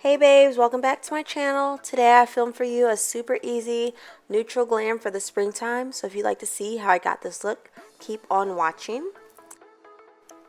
Hey babes, welcome back to my channel. Today I filmed for you a super easy neutral glam for the springtime. So if you'd like to see how I got this look, keep on watching.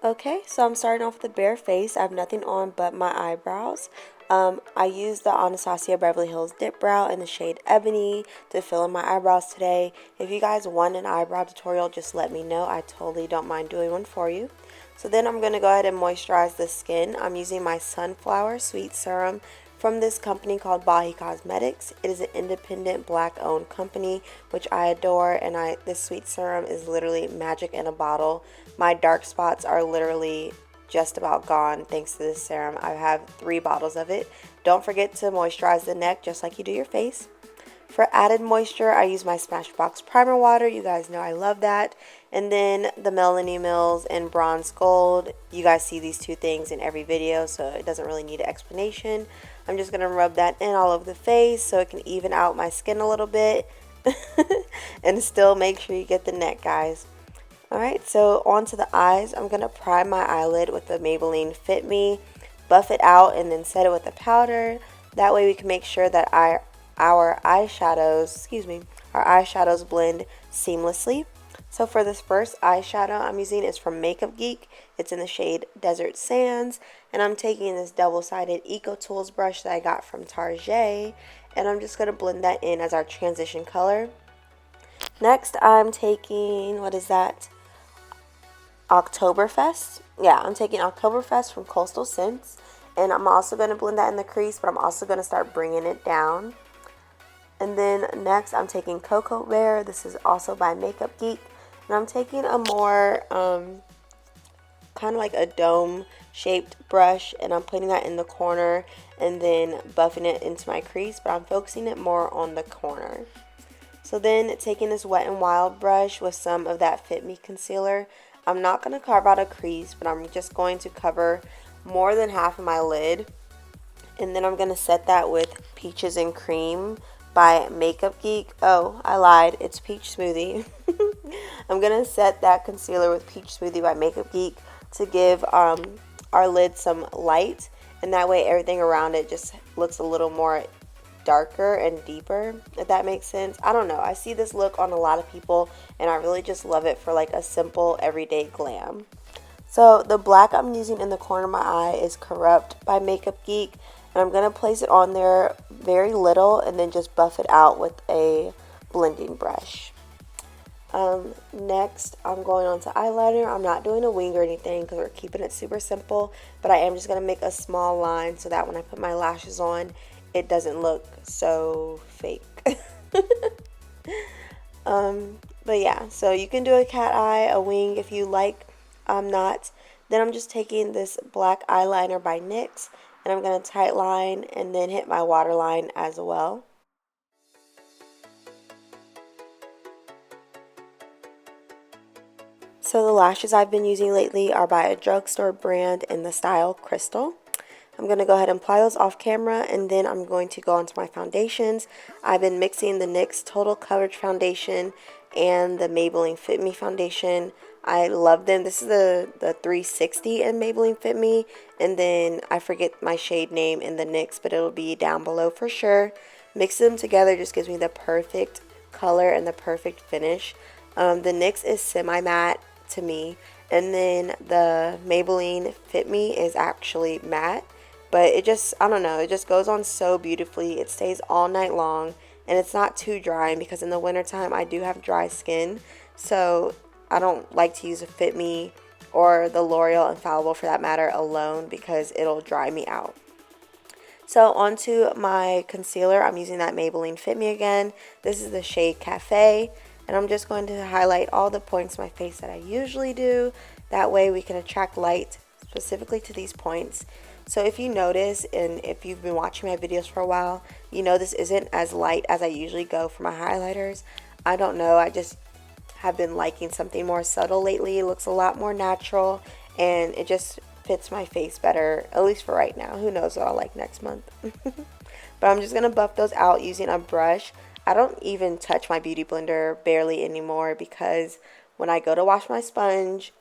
Okay, so I'm starting off with the bare face. I have nothing on but my eyebrows. I used the Anastasia Beverly Hills Dip Brow in the shade Ebony to fill in my eyebrows today. If you guys want an eyebrow tutorial, just let me know. I totally don't mind doing one for you. So then I'm going to go ahead and moisturize the skin. I'm using my Sunflower Sweet Serum from this company called Bahi Cosmetics. It is an independent black owned company which I adore, and this sweet serum is literally magic in a bottle. My dark spots are literally just about gone thanks to this serum. I have 3 bottles of it. Don't forget to moisturize the neck just like you do your face. For added moisture, I use my Smashbox Primer Water. You guys know I love that. And then the Melanie Mills in Bronze Gold. You guys see these 2 things in every video, so it doesn't really need an explanation. I'm just going to rub that in all over the face so it can even out my skin a little bit. And still make sure you get the neck, guys. Alright, so onto the eyes. I'm going to prime my eyelid with the Maybeline Fit Me. Buff it out and then set it with a powder. That way we can make sure that our eyeshadows blend seamlessly. So for this first eyeshadow I'm using is from Makeup Geek. It's in the shade Desert Sands, and I'm taking this double-sided Eco Tools brush that I got from Target, and I'm just going to blend that in as our transition color. Next I'm taking, what is that? Oktoberfest. Yeah, I'm taking Oktoberfest from Coastal Scents, and I'm also going to blend that in the crease, but I'm also going to start bringing it down. And then next I'm taking Cocoa Bear. This is also by Makeup Geek. And I'm taking a more kind of like a dome shaped brush, and I'm putting that in the corner and then buffing it into my crease, but I'm focusing it more on the corner. So then taking this Wet n Wild brush with some of that Fit Me concealer, I'm not going to carve out a crease, but I'm just going to cover more than half of my lid. And then I'm going to set that with Peaches and Cream by Makeup Geek. Oh, I lied. It's Peach Smoothie. I'm going to set that concealer with Peach Smoothie by Makeup Geek to give our lid some light. And that way everything around it just looks a little more darker and deeper, if that makes sense. I don't know. I see this look on a lot of people, and I really just love it for like a simple everyday glam. So the black I'm using in the corner of my eye is Corrupt by Makeup Geek. And I'm going to place it on there very little and then just buff it out with a blending brush. Next, I'm going on to eyeliner. I'm not doing a wing or anything because we're keeping it super simple. But I am just going to make a small line so that when I put my lashes on, it doesn't look so fake. But yeah, so you can do a cat eye, a wing if you like. I'm not. Then I'm just taking this black eyeliner by NYX, and I'm going to tight line and then hit my waterline as well. So the lashes I've been using lately are by a drugstore brand in the style Crystal. I'm going to go ahead and apply those off camera, and then I'm going to go on to my foundations. I've been mixing the NYX Total Coverage Foundation and the Maybeline Fit Me Foundation. I love them. This is the 360 in Maybeline Fit Me, and then I forget my shade name in the NYX, but it'll be down below for sure. Mixing them together just gives me the perfect color and the perfect finish. The NYX is semi-matte to me, and then the Maybeline Fit Me is actually matte. But it just, I don't know, it just goes on so beautifully. It stays all night long, and it's not too drying because in the wintertime I do have dry skin. So I don't like to use a Fit Me or the L'Oreal Infallible for that matter alone because it'll dry me out. So onto my concealer, I'm using that Maybeline Fit Me again. This is the shade Cafe, and I'm just going to highlight all the points of my face that I usually do. That way we can attract light specifically to these points. So if you notice, and if you've been watching my videos for a while, you know this isn't as light as I usually go for my highlighters. I don't know, I just have been liking something more subtle lately. It looks a lot more natural, and it just fits my face better, at least for right now. Who knows what I'll like next month. But I'm just going to buff those out using a brush. I don't even touch my beauty blender barely anymore because when I go to wash my sponge,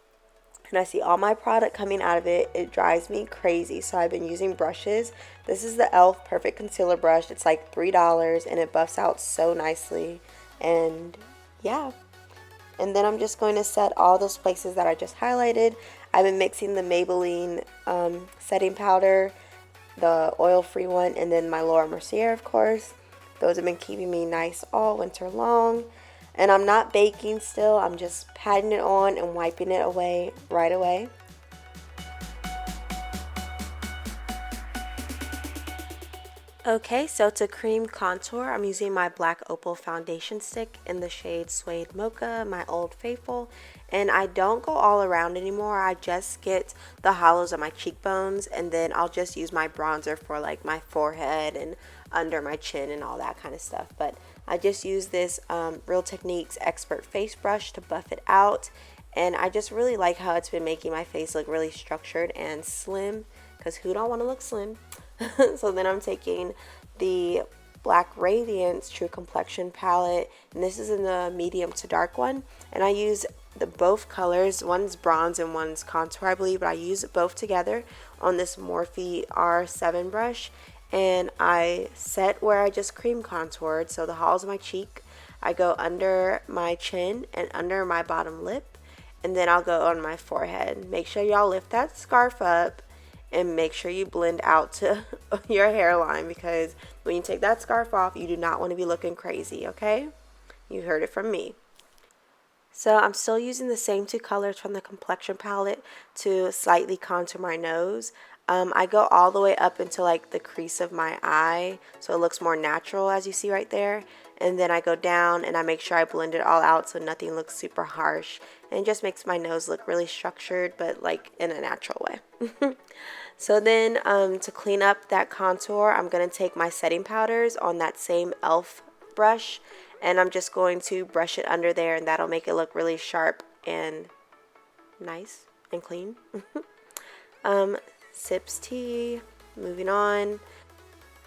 and I see all my product coming out of it. It drives me crazy. So I've been using brushes. This is the e.l.f. Perfect Concealer Brush. It's like $3 and it buffs out so nicely. And yeah. And then I'm just going to set all those places that I just highlighted. I've been mixing the Maybelline setting powder, the oil-free one, and then my Laure Mercier, of course. Those have been keeping me nice all winter long. And I'm not baking still. I'm just patting it on and wiping it away right away. Okay, so to cream contour, I'm using my Black Opal foundation stick in the shade Suede Mocha, my Old Faithful. And I don't go all around anymore. I just get the hollows of my cheekbones, and then I'll just use my bronzer for like my forehead and under my chin and all that kind of stuff. But I just use this Real Techniques Expert Face Brush to buff it out. And I just really like how it's been making my face look really structured and slim, because who don't want to look slim? So then I'm taking the Black Radiance True Complexion palette, and this is in the medium to dark one, and I use the both colors. One's bronze and one's contour, I believe, but I use both together on this Morphe R7 brush, and I set where I just cream contoured, so the hollows of my cheek. I go under my chin and under my bottom lip, and then I'll go on my forehead. Make sure y'all lift that scarf up and make sure you blend out to your hairline, because when you take that scarf off, you do not want to be looking crazy, okay? You heard it from me. So I'm still using the same two colors from the complexion palette to slightly contour my nose. I go all the way up into like the crease of my eye, so it looks more natural, as you see right there. And then I go down and I make sure I blend it all out so nothing looks super harsh. And it just makes my nose look really structured, but like in a natural way. So then to clean up that contour, I'm going to take my setting powders on that same e.l.f. brush, and I'm just going to brush it under there, and that'll make it look really sharp and nice and clean. Sips tea, moving on.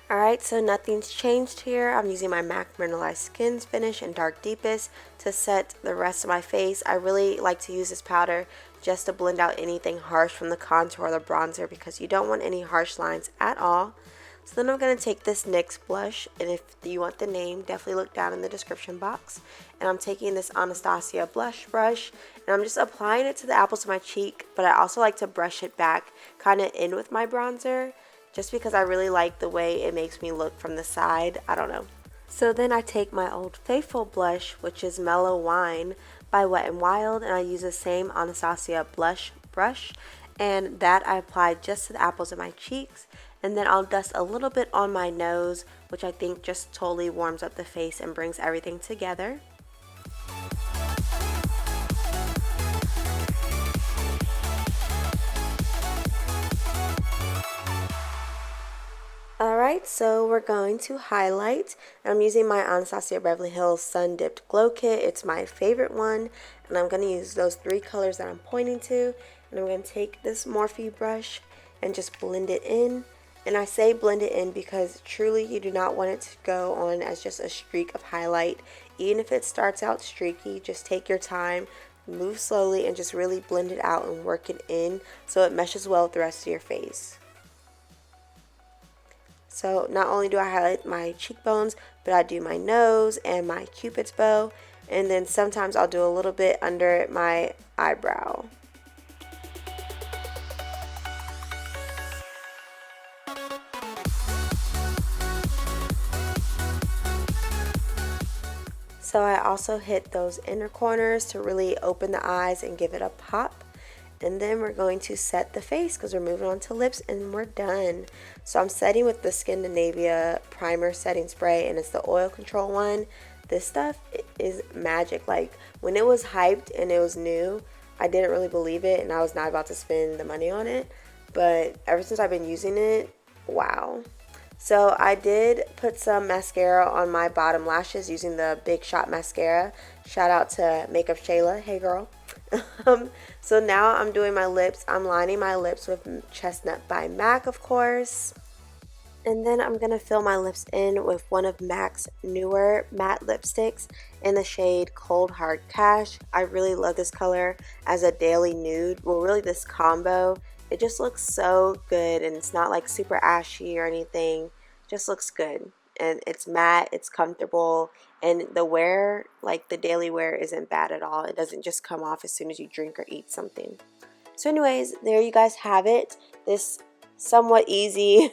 Alright, so nothing's changed here. I'm using my MAC Mineralized Skins Finish in Dark Deepest to set the rest of my face. I really like to use this powder just to blend out anything harsh from the contour or the bronzer, because you don't want any harsh lines at all. So then I'm going to take this NYX blush, and if you want the name, definitely look down in the description box. And I'm taking this Anastasia blush brush, and I'm just applying it to the apples of my cheek, but I also like to brush it back kind of in with my bronzer, just because I really like the way it makes me look from the side. I don't know. So then I take my Old Faithful blush, which is Mellow Wine by Wet n Wild, and I use the same Anastasia blush brush, and that I apply just to the apples of my cheeks. And then I'll dust a little bit on my nose, which I think just totally warms up the face and brings everything together. Alright, so we're going to highlight. I'm using my Anastasia Beverly Hills Sundipped Glow Kit. It's my favorite one, and I'm going to use those three colors that I'm pointing to. And I'm going to take this Morphe brush and just blend it in. And I say blend it in because truly you do not want it to go on as just a streak of highlight. Even if it starts out streaky, just take your time, move slowly, and just really blend it out and work it in so it meshes well with the rest of your face. So not only do I highlight my cheekbones, but I do my nose and my cupid's bow, and then sometimes I'll do a little bit under my eyebrow. So I also hit those inner corners to really open the eyes and give it a pop. And then we're going to set the face because we're moving on to lips and we're done. So I'm setting with the Skindinavia Primer Setting Spray, and it's the oil control one. This stuff is magic. Like, when it was hyped and it was new, I didn't really believe it, and I was not about to spend the money on it. But ever since I've been using it, wow. So I did put some mascara on my bottom lashes using the Big Shot mascara. Shout out to Makeup Shayla. Hey girl. So now I'm doing my lips. I'm lining my lips with Chestnut by MAC, of course. And then I'm going to fill my lips in with one of MAC's newer matte lipsticks in the shade Cold Hard Cash. I really love this color as a daily nude. Well, really this combo. It just looks so good, and it's not like super ashy or anything. It just looks good. And it's matte, it's comfortable, and the wear, like the daily wear, isn't bad at all. It doesn't just come off as soon as you drink or eat something. So anyways, there you guys have it. This somewhat easy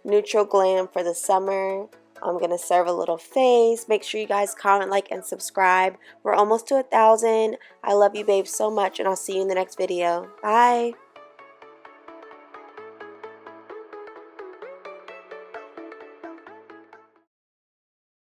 neutral glam for the summer. I'm going to serve a little face. Make sure you guys comment, like, and subscribe. We're almost to 1,000. I love you babes so much, and I'll see you in the next video. Bye.